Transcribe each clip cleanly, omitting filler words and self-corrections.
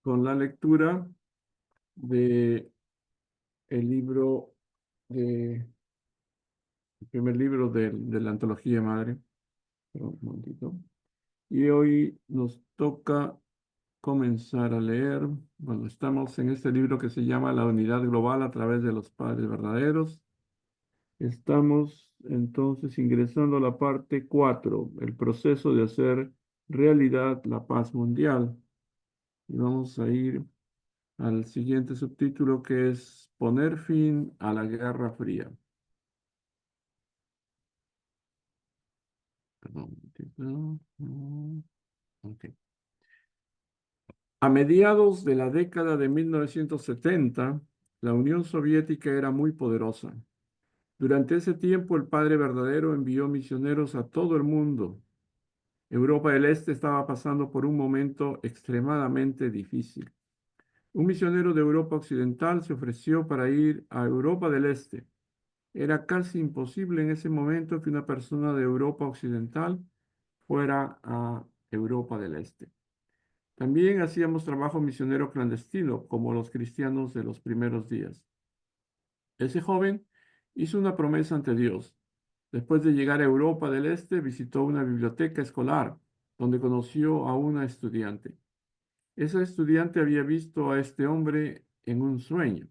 con la lectura de el libro de el primer libro de la antología madre. Un momentito. Y hoy nos toca comenzar a leer. Bueno, estamos en este libro que se llama La unidad global a través de los padres verdaderos. Estamos entonces ingresando a la parte 4, el proceso de hacer realidad la paz mundial. Y vamos a ir al siguiente subtítulo que es Poner fin a la Guerra Fría. Perdón, un momentito. Ok. A mediados de la década de 1970, la Unión Soviética era muy poderosa. Durante ese tiempo, el Padre Verdadero envió misioneros a todo el mundo. Europa del Este estaba pasando por un momento extremadamente difícil. Un misionero de Europa Occidental se ofreció para ir a Europa del Este. Era casi imposible en ese momento que una persona de Europa Occidental fuera a Europa del Este. También hacíamos trabajo misionero clandestino, como los cristianos de los primeros días. Ese joven hizo una promesa ante Dios. Después de llegar a Europa del Este, visitó una biblioteca escolar, donde conoció a una estudiante. Esa estudiante había visto a este hombre en un sueño.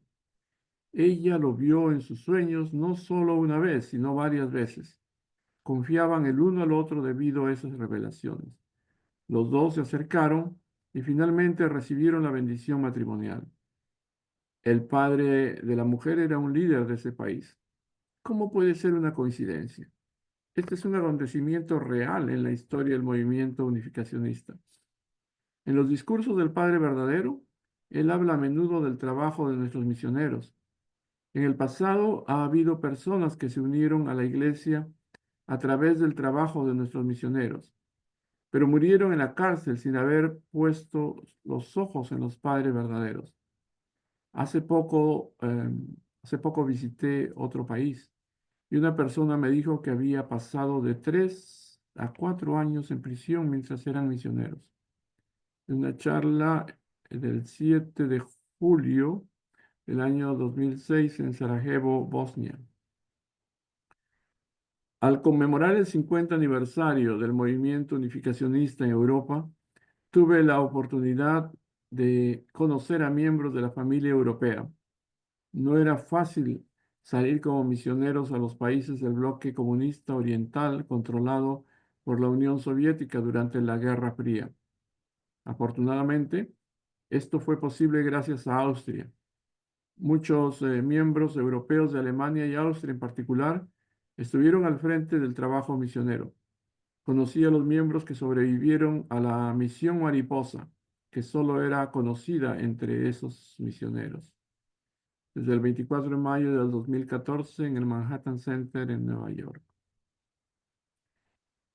Ella lo vio en sus sueños no solo una vez, sino varias veces. Confiaban el uno al otro debido a esas revelaciones. Los dos se acercaron y finalmente recibieron la bendición matrimonial. El padre de la mujer era un líder de ese país. ¿Cómo puede ser una coincidencia? Este es un acontecimiento real en la historia del movimiento unificacionista. En los discursos del Padre verdadero, él habla a menudo del trabajo de nuestros misioneros. En el pasado ha habido personas que se unieron a la iglesia a través del trabajo de nuestros misioneros, pero murieron en la cárcel sin haber puesto los ojos en los padres verdaderos. Hace poco, hace poco visité otro país y una persona me dijo que había pasado de 3 a 4 años en prisión mientras eran misioneros. En una charla del 7 de julio del año 2006 en Sarajevo, Bosnia. Al conmemorar el 50 aniversario del movimiento unificacionista en Europa, tuve la oportunidad de conocer a miembros de la familia europea. No era fácil salir como misioneros a los países del bloque comunista oriental controlado por la Unión Soviética durante la Guerra Fría. Afortunadamente, esto fue posible gracias a Austria. Muchos miembros europeos de Alemania y Austria en particular estuvieron al frente del trabajo misionero. Conocí a los miembros que sobrevivieron a la misión Mariposa, que solo era conocida entre esos misioneros. Desde el 24 de mayo del 2014 en el Manhattan Center en Nueva York.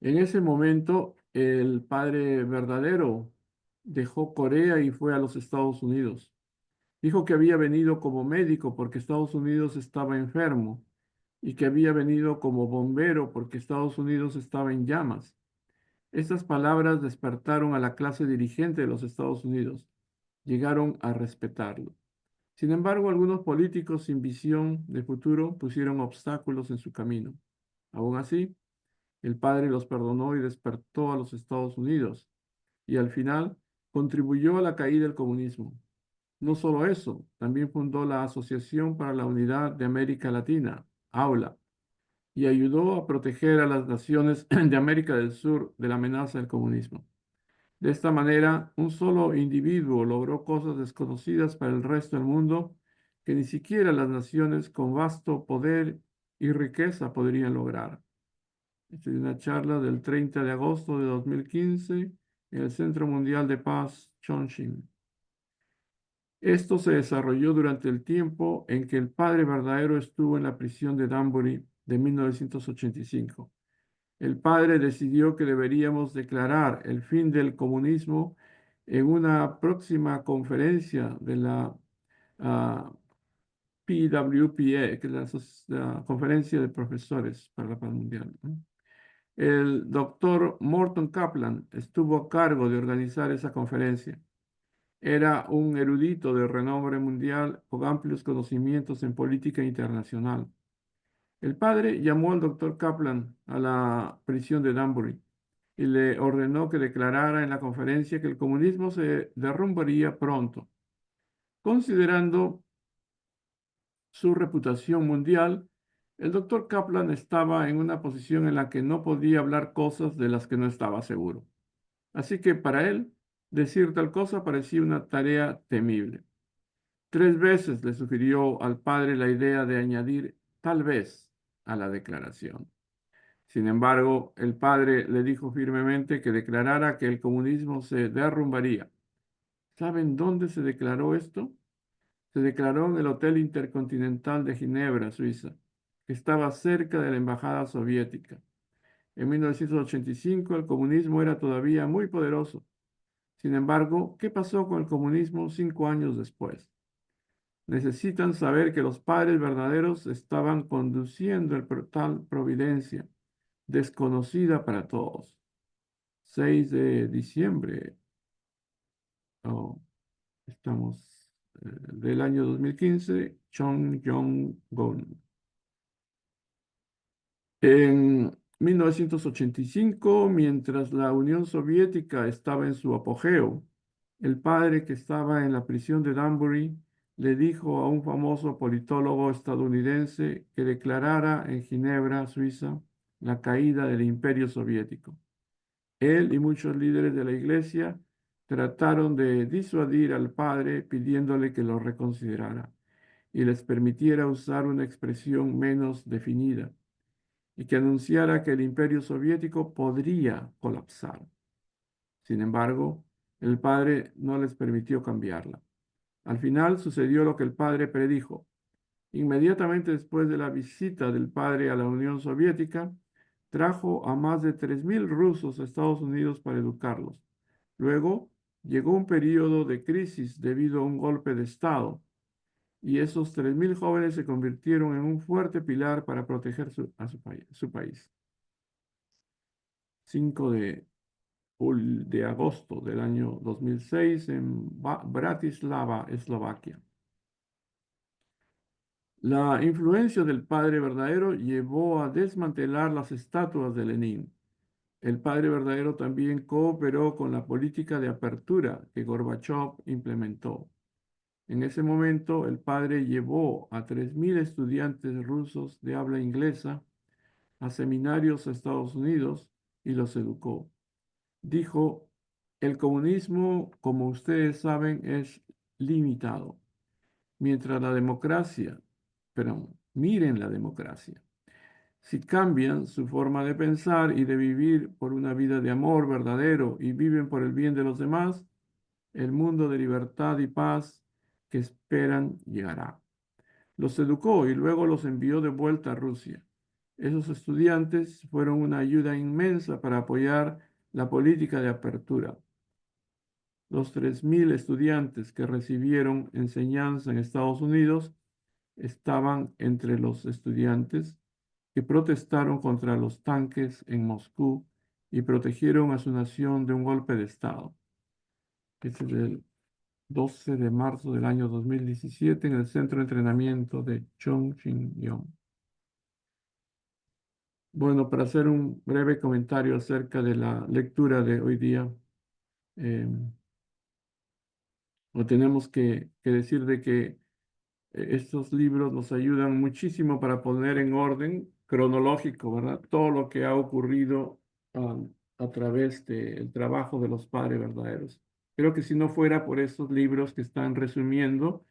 En ese momento, el padre verdadero dejó Corea y fue a los Estados Unidos. Dijo que había venido como médico porque Estados Unidos estaba enfermo y que había venido como bombero porque Estados Unidos estaba en llamas. Estas palabras despertaron a la clase dirigente de los Estados Unidos. Llegaron a respetarlo. Sin embargo, algunos políticos sin visión de futuro pusieron obstáculos en su camino. Aún así, el padre los perdonó y despertó a los Estados Unidos y al final contribuyó a la caída del comunismo. No solo eso, también fundó la Asociación para la Unidad de América Latina, AULA, y ayudó a proteger a las naciones de América del Sur de la amenaza del comunismo. De esta manera, un solo individuo logró cosas desconocidas para el resto del mundo que ni siquiera las naciones con vasto poder y riqueza podrían lograr. Esta es una charla del 30 de agosto de 2015 en el Centro Mundial de Paz, Chongqing. Esto se desarrolló durante el tiempo en que el padre verdadero estuvo en la prisión de Danbury de 1985. El padre decidió que deberíamos declarar el fin del comunismo en una próxima conferencia de la PWPA, que es la Conferencia de Profesores para la Paz Mundial, ¿no? El doctor Morton Kaplan estuvo a cargo de organizar esa conferencia. Era un erudito de renombre mundial con amplios conocimientos en política internacional. El padre llamó al doctor Kaplan a la prisión de Danbury y le ordenó que declarara en la conferencia que el comunismo se derrumbaría pronto. Considerando su reputación mundial, el doctor Kaplan estaba en una posición en la que no podía hablar cosas de las que no estaba seguro. Así que para él, decir tal cosa parecía una tarea temible. 3 veces le sugirió al padre la idea de añadir tal vez a la declaración. Sin embargo, el padre le dijo firmemente que declarara que el comunismo se derrumbaría. ¿Saben dónde se declaró esto? Se declaró en el Hotel Intercontinental de Ginebra, Suiza, que estaba cerca de la embajada soviética. En 1985 el comunismo era todavía muy poderoso. Sin embargo, ¿qué pasó con el comunismo 5 años después? Necesitan saber que los padres verdaderos estaban conduciendo el tal providencia, desconocida para todos. 6 de diciembre, oh, estamos del año 2015, Chong Jong-gun. En 1985, mientras la Unión Soviética estaba en su apogeo, el padre que estaba en la prisión de Danbury le dijo a un famoso politólogo estadounidense que declarara en Ginebra, Suiza, la caída del Imperio Soviético. Él y muchos líderes de la iglesia trataron de disuadir al padre pidiéndole que lo reconsiderara y les permitiera usar una expresión menos definida y que anunciara que el Imperio Soviético podría colapsar. Sin embargo, el padre no les permitió cambiarla. Al final sucedió lo que el padre predijo. Inmediatamente después de la visita del padre a la Unión Soviética, trajo a más de 3.000 rusos a Estados Unidos para educarlos. Luego llegó un periodo de crisis debido a un golpe de Estado, y esos 3.000 jóvenes se convirtieron en un fuerte pilar para proteger su país. 5 de agosto del año 2006 en Bratislava, Eslovaquia. La influencia del padre verdadero llevó a desmantelar las estatuas de Lenin. El padre verdadero también cooperó con la política de apertura que Gorbachev implementó. En ese momento, el padre llevó a 3.000 estudiantes rusos de habla inglesa a seminarios a Estados Unidos y los educó. Dijo, el comunismo, como ustedes saben, es limitado, mientras la democracia, pero miren la democracia. Si cambian su forma de pensar y de vivir por una vida de amor verdadero y viven por el bien de los demás, el mundo de libertad y paz que esperan llegará. Los educó y luego los envió de vuelta a Rusia. Esos estudiantes fueron una ayuda inmensa para apoyar la política de apertura. Los 3.000 estudiantes que recibieron enseñanza en Estados Unidos estaban entre los estudiantes que protestaron contra los tanques en Moscú y protegieron a su nación de un golpe de Estado. Este es el 12 de marzo del año 2017 en el centro de entrenamiento de Chongqing-yong. Bueno, para hacer un breve comentario acerca de la lectura de hoy día, eh, o tenemos que decir de que estos libros nos ayudan muchísimo para poner en orden cronológico, ¿verdad? Todo lo que ha ocurrido a través del trabajo de los padres verdaderos. Creo que si no fuera por estos libros que están resumiendo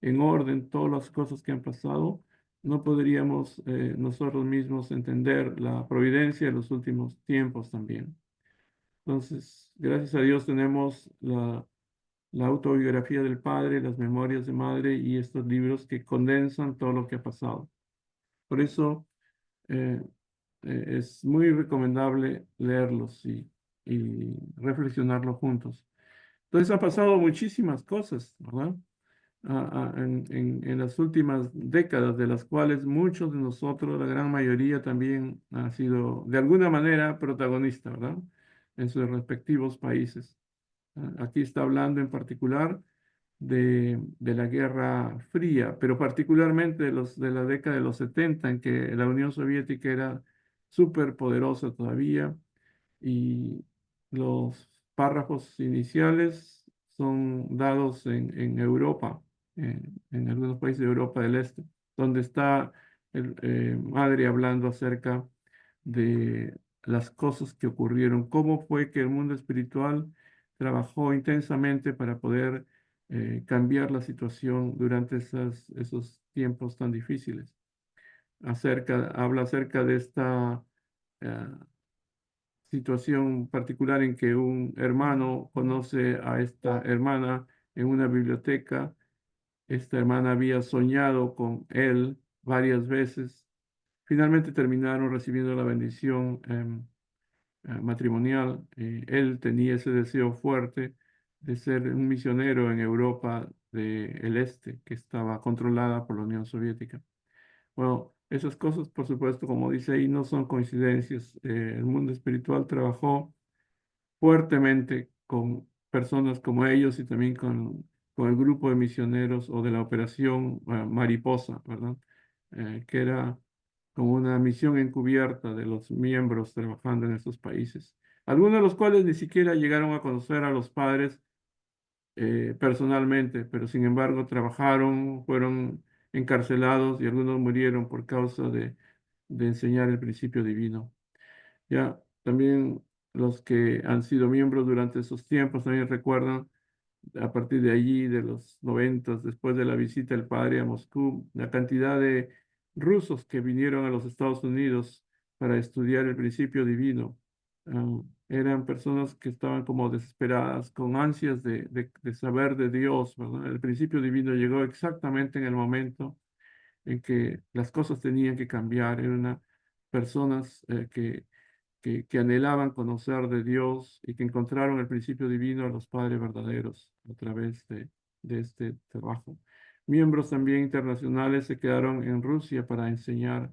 en orden todas las cosas que han pasado, no podríamos nosotros mismos entender la providencia de los últimos tiempos también. Entonces, gracias a Dios tenemos la autobiografía del padre, las memorias de madre y estos libros que condensan todo lo que ha pasado. Por eso eh, es muy recomendable leerlos y reflexionarlos juntos. Entonces han pasado muchísimas cosas, ¿verdad? en las últimas décadas, de las cuales muchos de nosotros, la gran mayoría, también ha sido de alguna manera protagonista, ¿verdad? En sus respectivos países. Aquí está hablando en particular de la Guerra Fría, pero particularmente de la década de los 70, en que la Unión Soviética era súper poderosa todavía y los párrafos iniciales son dados en Europa, en algunos países de Europa del Este, donde está el Madre hablando acerca de las cosas que ocurrieron, cómo fue que el mundo espiritual trabajó intensamente para poder cambiar la situación durante esos tiempos tan difíciles. Habla acerca de esta eh, situación particular en que un hermano conoce a esta hermana en una biblioteca. Esta hermana había soñado con él varias veces. Finalmente terminaron recibiendo la bendición matrimonial. Él tenía ese deseo fuerte de ser un misionero en Europa del Este, que estaba controlada por la Unión Soviética. Bueno, esas cosas, por supuesto, como dice ahí, no son coincidencias. El mundo espiritual trabajó fuertemente con personas como ellos y también con el grupo de misioneros o de la operación Mariposa, ¿verdad? Que era como una misión encubierta de los miembros trabajando en estos países, algunos de los cuales ni siquiera llegaron a conocer a los padres personalmente, pero sin embargo trabajaron, fueron encarcelados y algunos murieron por causa de enseñar el principio divino. Ya, también los que han sido miembros durante esos tiempos también recuerdan a partir de allí, de los 90, después de la visita del padre a Moscú, la cantidad de rusos que vinieron a los Estados Unidos para estudiar el principio divino. Eran personas que estaban como desesperadas, con ansias de saber de Dios, ¿verdad? El principio divino llegó exactamente en el momento en que las cosas tenían que cambiar. Eran personas que anhelaban conocer de Dios y que encontraron el principio divino a los padres verdaderos a través de este trabajo. Miembros también internacionales se quedaron en Rusia para enseñar,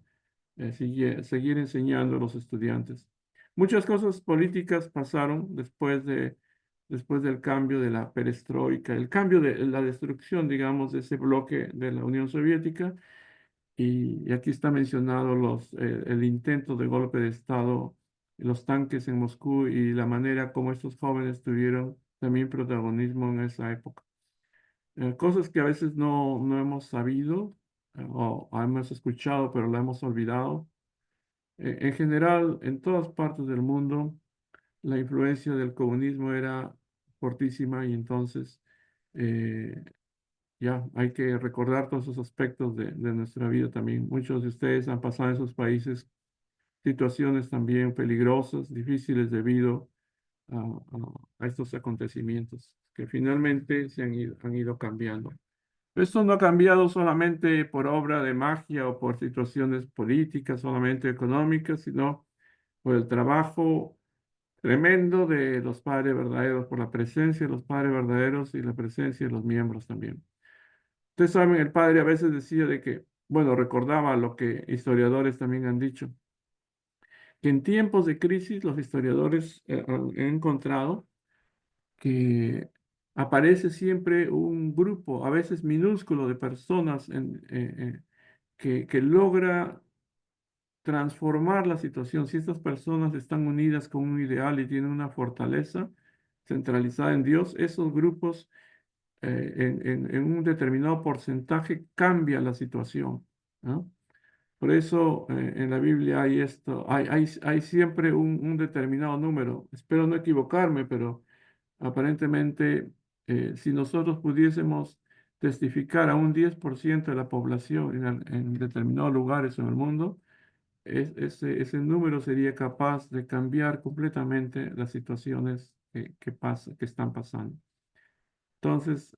seguir enseñando a los estudiantes. Muchas cosas políticas pasaron después del cambio de la perestroika, el cambio de la destrucción, digamos, de ese bloque de la Unión Soviética. Y aquí está mencionado el intento de golpe de Estado, los tanques en Moscú y la manera como estos jóvenes tuvieron también protagonismo en esa época. Cosas que a veces no hemos sabido o hemos escuchado, pero la hemos olvidado. En general, en todas partes del mundo, la influencia del comunismo era fortísima y entonces eh, ya, hay que recordar todos esos aspectos de nuestra vida también. Muchos de ustedes han pasado en esos países situaciones también peligrosas, difíciles debido a estos acontecimientos que finalmente han ido cambiando. Esto no ha cambiado solamente por obra de magia o por situaciones políticas, solamente económicas, sino por el trabajo tremendo de los padres verdaderos, por la presencia de los padres verdaderos y la presencia de los miembros también. Ustedes saben, el padre a veces decía de que, bueno, recordaba lo que historiadores también han dicho, que en tiempos de crisis los historiadores han encontrado que aparece siempre un grupo, a veces minúsculo, de personas que logra transformar la situación. Si estas personas están unidas con un ideal y tienen una fortaleza centralizada en Dios, esos grupos en un determinado porcentaje cambia la situación, ¿no? Por eso en la Biblia hay esto, hay siempre un determinado número. Espero no equivocarme, pero aparentemente si nosotros pudiésemos testificar a un 10% de la población en determinados lugares en el mundo, ese número sería capaz de cambiar completamente las situaciones que están pasando. Entonces,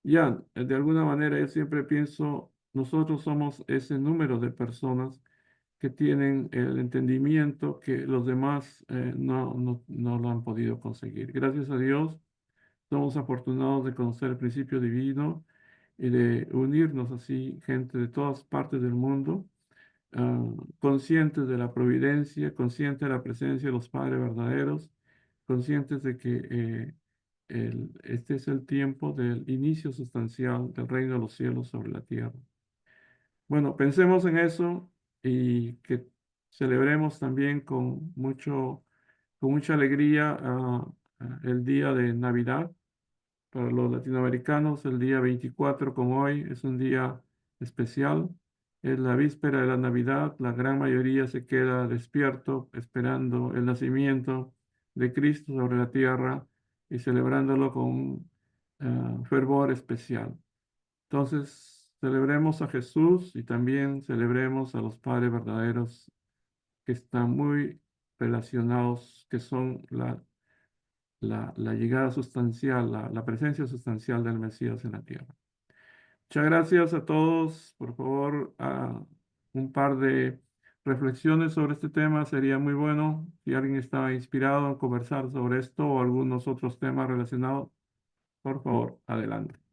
ya, de alguna manera yo siempre pienso, nosotros somos ese número de personas que tienen el entendimiento que los demás no lo han podido conseguir. Gracias a Dios, Somos afortunados de conocer el principio divino y de unirnos así, gente de todas partes del mundo, ah, conscientes de la providencia, conscientes de la presencia de los padres verdaderos, conscientes de que este es el tiempo del inicio sustancial del reino de los cielos sobre la tierra. Bueno, pensemos en eso y que celebremos también con mucha alegría el día de Navidad. Para los latinoamericanos, el día 24, como hoy, es un día especial. Es la víspera de la Navidad. La gran mayoría se queda despierto esperando el nacimiento de Cristo sobre la tierra y celebrándolo con un fervor especial. Entonces, celebremos a Jesús y también celebremos a los padres verdaderos que están muy relacionados, que son la llegada sustancial, la presencia sustancial del Mesías en la tierra. Muchas gracias a todos. Por favor, un par de reflexiones sobre este tema sería muy bueno. Si alguien está inspirado en conversar sobre esto o algunos otros temas relacionados, por favor, adelante.